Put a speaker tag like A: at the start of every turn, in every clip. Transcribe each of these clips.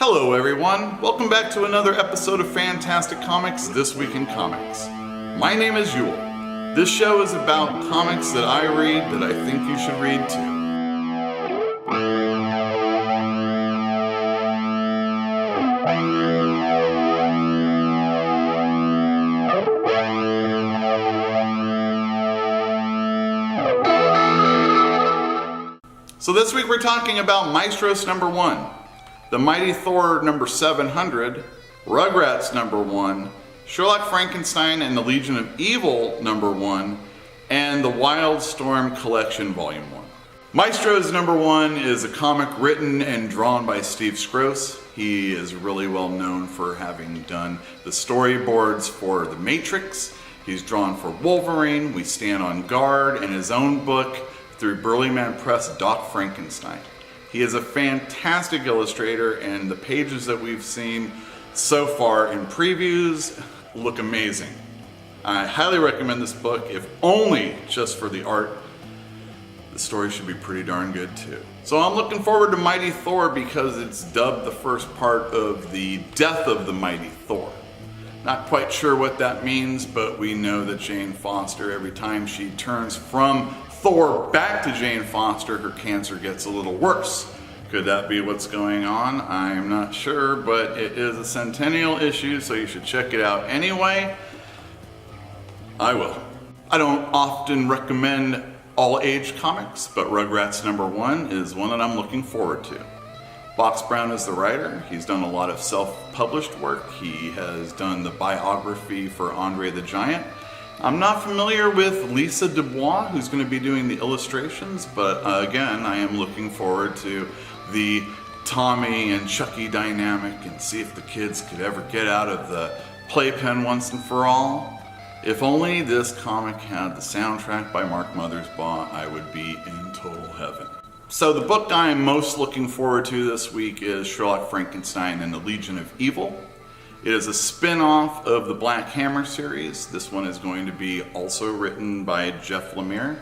A: Hello everyone, welcome back to another episode of Fantastic Comics This Week in Comics. My name is Yule. This show is about comics that I read that I think you should read too. So this week we're talking about Maestros #1. The Mighty Thor #700, Rugrats #1, Sherlock Frankenstein and the Legion of Evil #1, and the Wildstorm Collection Volume 1. Maestros #1 is a comic written and drawn by Steve Strauss. He is really well known for having done the storyboards for The Matrix. He's drawn for Wolverine, We Stand on Guard, and his own book through Burly Man Press, Doc Frankenstein. He is a fantastic illustrator, and the pages that we've seen so far in previews look amazing. I highly recommend this book, if only just for the art. The story should be pretty darn good too. So I'm looking forward to Mighty Thor because it's dubbed the first part of the death of the Mighty Thor. Not quite sure what that means, but we know that Jane Foster, every time she turns from Thor back to Jane Foster, her cancer gets a little worse. Could that be what's going on? I'm not sure, but it is a centennial issue, so you should check it out anyway. I will. I don't often recommend all-age comics, but Rugrats #1 is one that I'm looking forward to. Box Brown is the writer. He's done a lot of self-published work. He has done the biography for Andre the Giant. I'm not familiar with Lisa Dubois, who's going to be doing the illustrations, but again, I am looking forward to the Tommy and Chucky dynamic and see if the kids could ever get out of the playpen once and for all. If only this comic had the soundtrack by Mark Mothersbaugh, I would be in total heaven. So the book I am most looking forward to this week is Sherlock Frankenstein and the Legion of Evil. It is a spin-off of the Black Hammer series. This one is going to be also written by Jeff Lemire,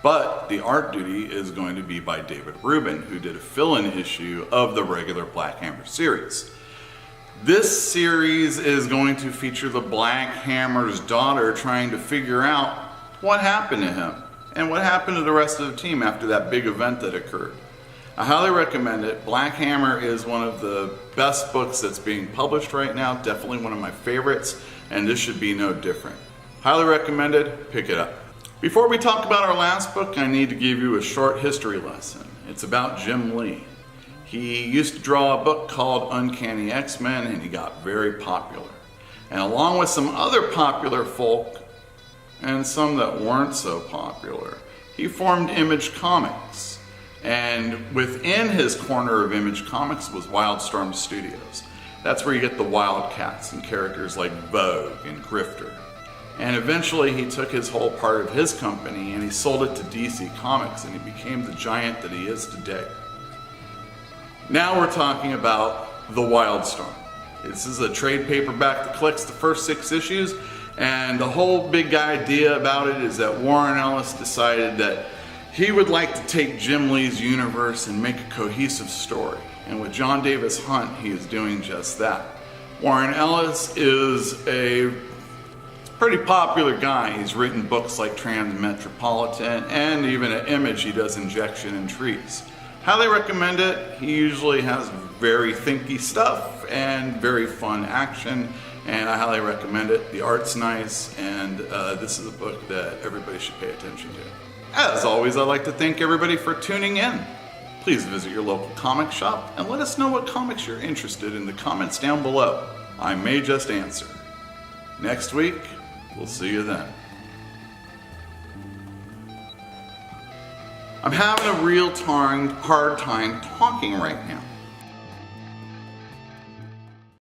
A: but the art duty is going to be by David Rubin, who did a fill-in issue of the regular Black Hammer series. This series is going to feature the Black Hammer's daughter trying to figure out what happened to him and what happened to the rest of the team after that big event that occurred. I highly recommend it. Black Hammer is one of the best books that's being published right now, definitely one of my favorites, and this should be no different. Highly recommended, pick it up. Before we talk about our last book, I need to give you a short history lesson. It's about Jim Lee. He used to draw a book called Uncanny X-Men, and he got very popular. And along with some other popular folk, and some that weren't so popular, he formed Image Comics. And within his corner of Image Comics was Wildstorm Studios. That's where you get the Wildcats and characters like Vogue and Grifter. And eventually he took his whole part of his company and he sold it to DC Comics, and he became the giant that he is today. Now we're talking about the Wildstorm. This is a trade paperback that collects the first 6 issues, and the whole big idea about it is that Warren Ellis decided that he would like to take Jim Lee's universe and make a cohesive story. And with John Davis Hunt, he is doing just that. Warren Ellis is a pretty popular guy. He's written books like Transmetropolitan, and even at Image he does Injection and Trees. Highly recommend it. He usually has very thinky stuff and very fun action, and I highly recommend it. The art's nice, and this is a book that everybody should pay attention to. As always, I'd like to thank everybody for tuning in. Please visit your local comic shop and let us know what comics you're interested in the comments down below. I may just answer. Next week, we'll see you then. I'm having a real hard time talking right now.